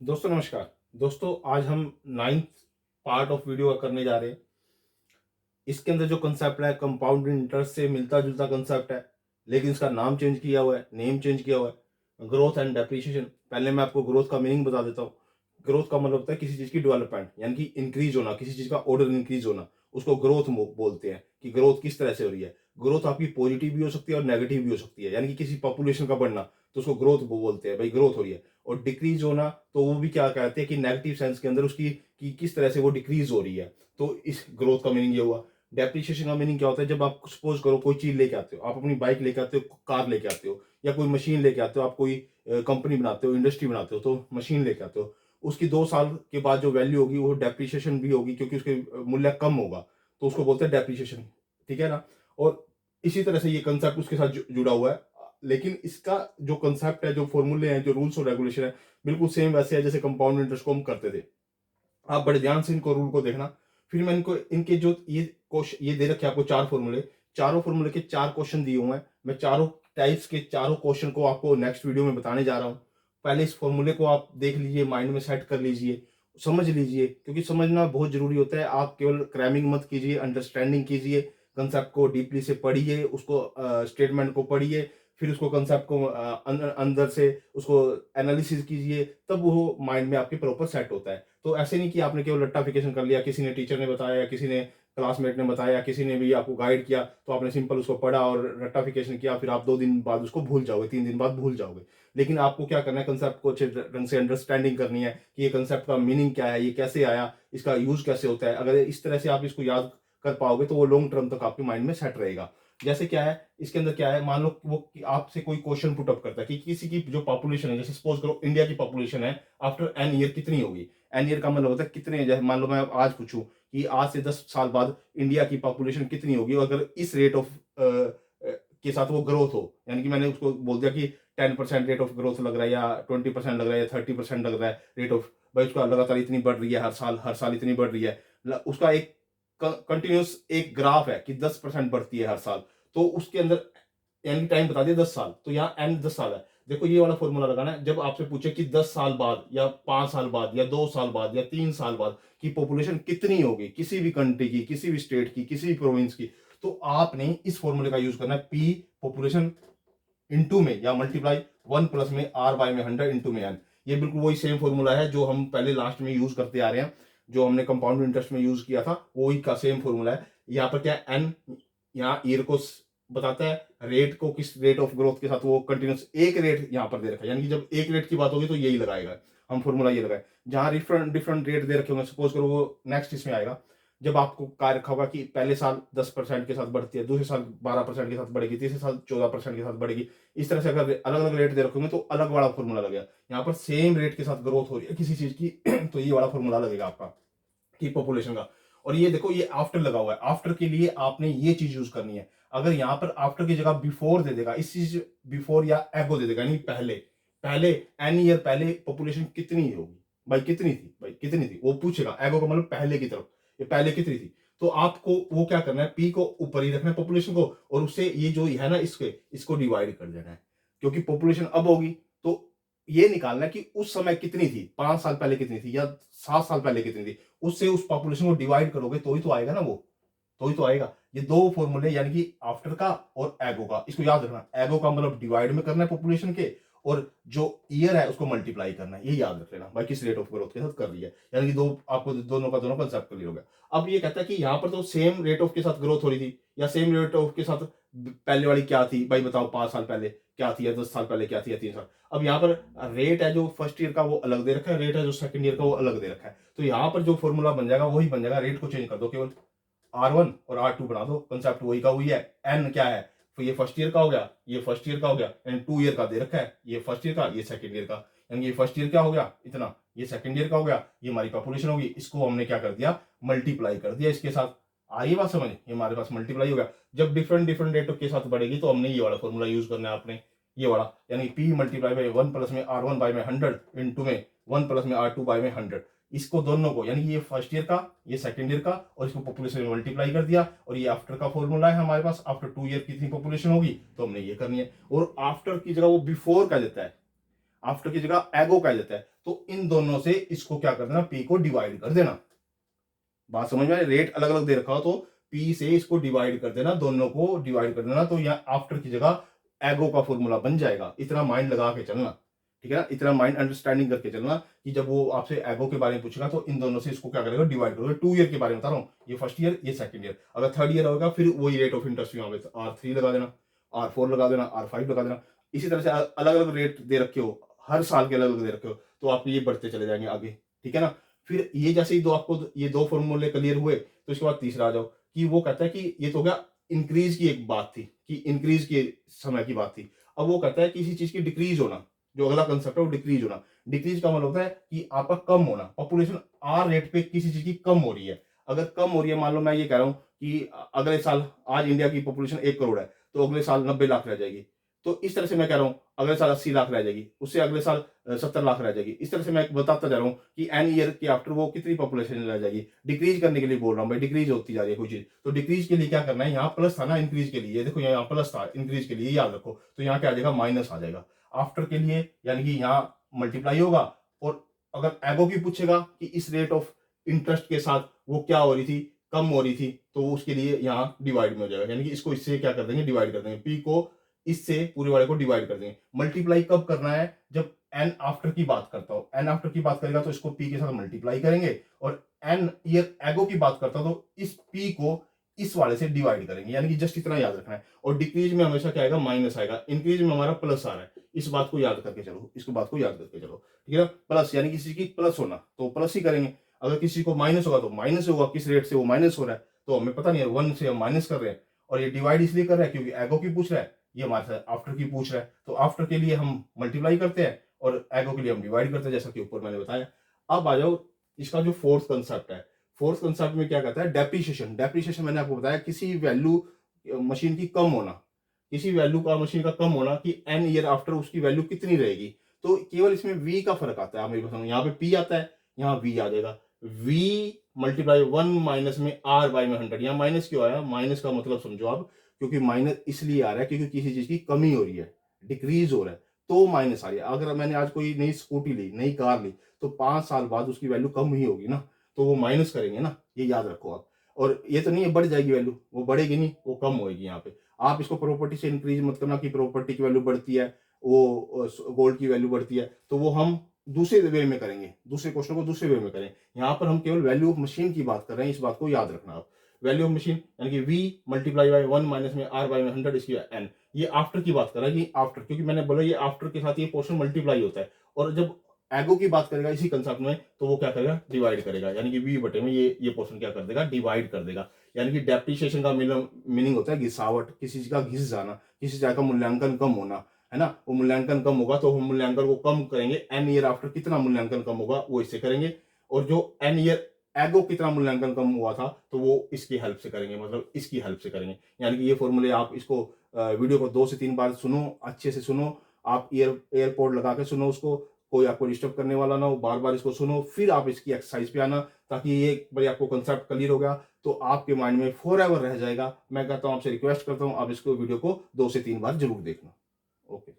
दोस्तों नमस्कार। दोस्तों आज हम नाइन्थ पार्ट ऑफ वीडियो करने जा रहे हैं। इसके अंदर जो कंसेप्ट है कंपाउंड इंटरेस्ट से मिलता जुलता कंसेप्ट है, लेकिन इसका नाम चेंज किया हुआ है, नेम चेंज किया हुआ है, ग्रोथ एंड डेप्रिसिएशन। पहले मैं आपको ग्रोथ का मीनिंग बता देता हूँ। ग्रोथ का मतलब होता है किसी चीज की डेवलपमेंट, यानी कि इंक्रीज होना, किसी चीज का ऑर्डर इंक्रीज होना, उसको ग्रोथ बोलते हैं। कि ग्रोथ किस तरह से हो रही है। ग्रोथ आपकी पॉजिटिव भी हो सकती है और नेगेटिव भी हो सकती है, यानी कि किसी पॉपुलेशन का बढ़ना, तो उसको ग्रोथ बोलते हैं, भाई ग्रोथ हो रही है। और डिक्रीज होना तो वो भी क्या कहते हैं कि नेगेटिव सेंस के अंदर उसकी कि किस तरह से वो डिक्रीज हो रही है। तो इस ग्रोथ का मीनिंग ये हुआ। डेप्रिसिएशन का मीनिंग क्या होता है, जब आप सपोज करो कोई चीज लेके आते हो, आप अपनी बाइक लेके आते हो, कार लेके आते हो, या कोई मशीन लेके आते हो, आप कोई कंपनी बनाते हो, इंडस्ट्री बनाते हो, तो मशीन लेके आते हो। उसकी 2 साल के बाद जो वैल्यू होगी वो डेप्रिसिएशन भी होगी, क्योंकि उसके मूल्य कम होगा, तो उसको बोलते हैं डेप्रिसिएशन। ठीक है ना। और इसी तरह से ये कंसेप्ट उसके साथ जुड़ा हुआ है। लेकिन इसका जो कंसेप्ट है, जो फॉर्मूले हैं, जो रूल्स और रेगुलेशन है, बिल्कुल सेम वैसे है जैसे कंपाउंड इंटरेस्ट को हम करते थे। आप बड़े ध्यान से इनको रूल को देखना। फिर मैं इनको इनके जो ये क्वेश्चन ये दे रखे हैं आपको 4 फॉर्मूले। चारों फॉर्मूले के 4 क्वेश्चन दिए हुए हैं। मैं चारों टाइप्स के चारों क्वेश्चन को आपको नेक्स्ट वीडियो में बताने जा रहा हूँ। पहले इस फॉर्मूले को आप देख लीजिए, माइंड में सेट कर लीजिए, समझ लीजिए, क्योंकि समझना बहुत जरूरी होता है। आप केवल क्रैमिंग मत कीजिए, अंडरस्टैंडिंग कीजिए। कंसेप्ट को डीपली से पढ़िए, उसको स्टेटमेंट को पढ़िए, फिर उसको कंसेप्ट को अंदर से उसको एनालिसिस कीजिए, तब वो माइंड में आपके प्रॉपर सेट होता है। तो ऐसे नहीं कि आपने केवल रट्टाफिकेशन कर लिया, किसी ने टीचर ने बताया, किसी ने क्लासमेट ने बताया, किसी ने भी आपको गाइड किया, तो आपने सिंपल उसको पढ़ा और रट्टाफिकेशन किया, फिर आप 2 दिन बाद उसको भूल जाओगे, 3 दिन बाद भूल जाओगे। लेकिन आपको क्या करना है, कंसेप्ट को अच्छे ढंग से अंडरस्टैंडिंग करनी है कि ये कंसेप्ट का मीनिंग क्या है, ये कैसे आया, इसका यूज कैसे होता है। अगर इस तरह से आप इसको याद कर पाओगे तो वो लॉन्ग टर्म तक आपके माइंड में सेट रहेगा। जैसे क्या है इसके अंदर, क्या है, मान लो वो कि आपसे कोई क्वेश्चन पुट अप करता है कि किसी की जो पॉपुलेशन है, जैसे सपोज करो इंडिया की पॉपुलेशन है आफ्टर एन ईयर कितनी होगी। एन ईयर का मतलब होता है कितने, जैसे मान लो मैं आज पूछूं कि आज से 10 साल बाद इंडिया की पॉपुलेशन कितनी होगी, अगर इस रेट ऑफ के साथ वो ग्रोथ हो, यानी कि मैंने उसको बोल दिया कि 10% रेट ऑफ ग्रोथ लग रहा है, या 20% लग रहा है, या 30% लग रहा है रेट ऑफ, भाई उसका लगातार इतनी बढ़ रही है, हर साल इतनी बढ़ रही है। उसका एक कंटिन्यूस एक ग्राफ है कि 10% बढ़ती है हर साल। तो उसके अंदर यानी टाइम बता दिया 10 साल, तो यहाँ एन 10 साल है। देखो ये वाला फॉर्मूला लगाना है, जब आपसे पूछे कि 10 साल बाद या 5 साल बाद या 2 साल बाद या 3 साल बाद की पॉपुलेशन कितनी होगी, किसी भी कंट्री की, किसी भी स्टेट की, किसी भी प्रोविंस की, तो आपने इस फॉर्मूले का यूज करना है। पी पॉपुलेशन इंटू में या मल्टीप्लाई 1 प्लस में आर बाय में 100 इंटू में एन। ये बिल्कुल वही सेम फॉर्मूला है जो हम पहले लास्ट में यूज करते आ रहे हैं, जो हमने कंपाउंड इंटरेस्ट में यूज किया था, वही का सेम फॉर्मूला है। यहाँ पर क्या एन, यहाँ ईयर को बताता है, रेट को किस रेट ऑफ ग्रोथ के साथ वो कंटिन्यूस एक रेट यहाँ पर दे रखा है, यानी कि जब एक रेट की बात होगी तो यही लगाएगा। हम फॉर्मूला ये लगाए, जहां डिफरेंट डिफरेंट रेट दे रखे होंगे, सपोज करो वो नेक्स्ट इसमें आएगा, जब आपको कहा रखा होगा कि पहले साल 10% के साथ बढ़ती है, दूसरे साल 12% के साथ बढ़ेगी, तीसरे साल 14% के साथ बढ़ेगी। इस तरह से अगर अलग अलग रेट दे रखे होंगे तो अलग वाला फॉर्मूला लगेगा। यहाँ पर सेम रेट के साथ ग्रोथ हो रही है किसी चीज की तो ये वाला फॉर्मूला लगेगा आपका की पॉपुलेशन का। और ये देखो ये आफ्टर लगा हुआ है, आफ्टर के लिए आपने ये चीज यूज करनी है। अगर यहाँ पर आफ्टर की जगह बिफोर दे देगा, इस चीज बिफोर या एगो दे देगा, यानी पहले, पहले एन ईयर पहले पॉपुलेशन कितनी होगी, भाई कितनी थी, भाई कितनी थी, वो पूछेगा। एगो का मतलब पहले की तरफ, ये पहले कितनी थी। तो आपको वो क्या करना है, पी को ऊपर ही रखना है पॉपुलेशन को, और उससे ये जो है ना इसको डिवाइड कर देना है, क्योंकि पॉपुलेशन अब होगी। तो ये निकालना है कि उस समय कितनी थी, 5 साल पहले कितनी थी या 7 साल पहले कितनी थी, उससे उस पॉपुलेशन को डिवाइड करोगे तो ही तो आएगा ना वो, तो ही तो आएगा। ये 2 फॉर्मूले, यानी कि आफ्टर का और एगो का, इसको याद रखना। एगो का मतलब डिवाइड में करना है पॉपुलेशन के, और जो ईयर है उसको मल्टीप्लाई करना है, ये याद रख लेना भाई किस रेट ऑफ ग्रोथ के साथ कर रही है, यानी कि दो आपको दोनों का दोनों कंसेप्ट क्लियर हो गया। अब ये कहता है कि यहाँ पर तो सेम रेट ऑफ के साथ ग्रोथ हो रही थी, या सेम रेट ऑफ के साथ पहले वाली क्या थी, भाई बताओ 5 साल पहले क्या थी, या 10 साल पहले क्या थी, या 3 साल। अब यहाँ पर रेट है जो फर्स्ट ईयर का वो अलग दे रखा है, रेट है जो सेकंड ईयर का वो अलग दे रखा है। तो यहाँ पर जो फॉर्मूला बन जाएगा वही बन जाएगा, रेट को चेंज कर दो, केवल R1 और R2 बना दो, कंसेप्ट वही का वही है। एन क्या है, तो ये फर्स्ट ईयर का हो गया, ये फर्स्ट ईयर का हो गया, यानी 2 ईयर का दे रखा है, ये फर्स्ट ईयर का, ये सेकंड ईयर का, यानी ये फर्स्ट ईयर क्या हो गया इतना, ये सेकंड ईयर का हो गया, ये हमारी पॉपुलेशन होगी, इसको हमने क्या कर दिया, मल्टीप्लाई कर दिया इसके साथ। आई बात समझ, ये हमारे पास मल्टीप्लाई हो गया। जब डिफरेंट डिफरेंट रेटों के साथ बढ़ेगी तो हमने ये वाला फॉर्मूला यूज करना है आपने, ये वाला, यानी पी मल्टीप्लाई बाई 1 प्लस में R1 बाई में 100 इंटू में 1 प्लस में R2 बाई में 100। इसको दोनों को, यानी ये फर्स्ट ईयर का, ये सेकंड ईयर का, और इसको पॉपुलेशन में मल्टीप्लाई कर दिया, और ये आफ्टर का फॉर्मूला है हमारे पास, आफ्टर 2 ईयर कितनी पॉपुलेशन होगी तो हमने ये करनी है। और आफ्टर की जगह वो बिफोर का देता है, आफ्टर की जगह एगो कह देता है, तो इन दोनों से इसको क्या कर देना, पी को डिवाइड कर देना। बात समझ में आ रही? रेट अलग अलग दे रखा हो तो पी से इसको डिवाइड कर देना, दोनों को डिवाइड कर देना, तो यहाँ आफ्टर की जगह एगो का फॉर्मूला बन जाएगा। इतना माइंड लगा के चलना, ठीक है ना, इतना माइंड अंडरस्टैंडिंग करके चलना कि जब वो आपसे एगो के बारे में पूछेगा तो इन दोनों से इसको क्या करेगा, डिवाइड करेगा। 2 ईयर के बारे में बता रहा हूँ, ये फर्स्ट ईयर, ये सेकंड ईयर। अगर थर्ड ईयर होगा फिर वही रेट ऑफ इंटरेस्ट यहाँ पे R3 लगा देना, R4 लगा देना, R5 लगा देना। इसी तरह से अलग अलग रेट दे रखे हो, हर साल के अलग अलग दे रखे हो, तो आप ये बढ़ते चले जाएंगे आगे, ठीक है ना। फिर ये जैसे ही आपको ये 2 फॉर्मूले क्लियर हुए, तो इसके बाद तीसरा आ जाओ कि वो कहता है कि ये तो हो गया इंक्रीज की एक बात थी, कि इंक्रीज के समय की बात थी। अब वो कहता है किसी चीज की डिक्रीज होना, जो अगला कंसेप्ट है वो डिक्रीज होना। डिक्रीज का मतलब होता है कि आपका कम होना, पॉपुलेशन आर रेट पे किसी चीज की कम हो रही है। अगर कम हो रही है, मान लो मैं ये कह रहा हूं कि अगले साल, आज इंडिया की पॉपुलेशन 1 करोड़ है, तो अगले साल 90 लाख रह जाएगी। तो इस तरह से मैं कह रहा हूं अगले साल 80 लाख रह जाएगी, उससे अगले साल 70 लाख रह जाएगी। इस तरह से मैं बताता जा रहा हूं कि एन ईयर के आफ्टर वो कितनी पॉपुलेशन रह जाएगी। डिक्रीज करने के लिए बोल रहा हूं भाई, डिक्रीज होती जा रही है कोई चीज, तो डिक्रीज के लिए क्या करना है, यहाँ प्लस था ना इंक्रीज के लिए, देखो यहाँ प्लस था इंक्रीज के लिए, याद रखो, तो यहाँ क्या आ जाएगा, माइनस आ जाएगा आफ्टर के लिए, यानी कि यहाँ मल्टीप्लाई होगा। और अगर एगो की पूछेगा कि इस रेट ऑफ इंटरेस्ट के साथ वो क्या हो रही थी, कम हो रही थी, तो उसके लिए यहाँ डिवाइड में हो जाएगा, यानी कि इसको इससे क्या कर देंगे, डिवाइड कर देंगे, पी को इससे पूरे वाले को डिवाइड कर देंगे। मल्टीप्लाई कब करना है, जब एन आफ्टर की बात करता हो, एन आफ्टर की बात करेगा तो इसको पी के साथ मल्टीप्लाई करेंगे, और एन ईयर एगो की बात करता हो तो इस पी को इस वाले से डिवाइड करेंगे, यानी कि जस्ट इतना याद रखना है। और डिक्रीज में हमेशा क्या आएगा, माइनस आएगा, इंक्रीज में हमारा प्लस आ रहा है, इस बात को याद करके चलो, इसको बात को याद करके चलो, ठीक है ना। प्लस यानी किसी की प्लस होना तो प्लस ही करेंगे, अगर किसी को माइनस होगा तो माइनस होगा, किस रेट से वो माइनस हो रहा है तो हमें पता नहीं है, 1 से हम माइनस कर रहे हैं। और ये डिवाइड इसलिए कर रहा है क्योंकि एगो की पूछ रहा है, ये हमारे साथ आफ्टर की पूछ रहा है, तो आफ्टर के लिए हम मल्टीप्लाई करते हैं और एगो के लिए हम डिवाइड करते हैं, जैसा कि ऊपर मैंने बताया। अब आ जाओ इसका जो फोर्थ कंसेप्ट है, फोर्थ कंसेप्ट में क्या कहता है, डेप्रिसिएशन। डेप्रिसिएशन मैंने आपको बताया किसी वैल्यू मशीन की कम होना, किसी वैल्यू का मशीन का कम होना कि एन ईयर आफ्टर उसकी वैल्यू कितनी रहेगी। तो केवल इसमें वी का फर्क आता है, आप मेरे को यहाँ पे पी आता है, यहाँ वी आ जाएगा, वी मल्टीप्लाई 1 माइनस में आर बाई में 100। यहाँ माइनस क्यों आया, माइनस का मतलब समझो आप, क्योंकि माइनस इसलिए आ रहा है क्योंकि किसी चीज की कमी हो रही है, डिक्रीज हो रहा है, तो माइनस आ रही है। अगर मैंने आज कोई नई स्कूटी ली, नई कार ली, तो 5 साल बाद उसकी वैल्यू कम ही होगी ना, तो वो माइनस करेंगे ना, ये याद रखो आप। और ये तो नहीं है बढ़ जाएगी वैल्यू, वो बढ़ेगी नहीं, वो कम होगी। यहाँ पे आप इसको प्रॉपर्टी से इंक्रीज मत करना कि प्रॉपर्टी की वैल्यू बढ़ती है, वो गोल्ड की वैल्यू बढ़ती है, तो वो हम दूसरे वे में करेंगे, दूसरे क्वेश्चन को दूसरे वे में करें। यहाँ पर हम केवल वैल्यू ऑफ मशीन की बात कर रहे हैं, इस बात को याद रखना आप। वैल्यू ऑफ मशीन यानी कि वी मल्टीप्लाई बाई 1 माइनस में आर बाई में 100, इसकी एन, ये आफ्टर की बात कर रहा है कि आफ्टर, क्योंकि मैंने बोला ये आफ्टर के साथ ये पोर्शन मल्टीप्लाई होता है। और जब एगो की बात करेगा इसी कंसेप्ट में, तो वो क्या करेगा, डिवाइड करेगा, यानी कि वी बटे में ये पोर्शन क्या कर देगा, डिवाइड कर देगा। यानी कि डेप्रिसिएशन का मीनिंग होता है घिसावट, किसी चीज का घिस जाना, किसी चीज का मूल्यांकन कम होना, है ना। वो मूल्यांकन कम होगा तो हम मूल्यांकन को कम करेंगे, एन ईयर आफ्टर कितना मूल्यांकन कम होगा वो इससे करेंगे, और जो एन ईयर एगो कितना मूल्यांकन कम हुआ था तो वो इसकी हेल्प से करेंगे, मतलब इसकी हेल्प से करेंगे। यानी कि ये फॉर्मूले आप इसको वीडियो को 2 से 3 बार सुनो, अच्छे से सुनो, आप एयरपोर्ट लगा के सुनो उसको, कोई आपको डिस्टर्ब करने वाला ना हो, बार बार इसको सुनो, फिर आप इसकी एक्सरसाइज पे आना, ताकि ये एक बार आपको कंसेप्ट क्लियर हो गया तो आपके माइंड में फॉर एवर रह जाएगा। मैं कहता हूं, आपसे रिक्वेस्ट करता हूं, आप इसको वीडियो को 2 से 3 बार जरूर देखना। ओके।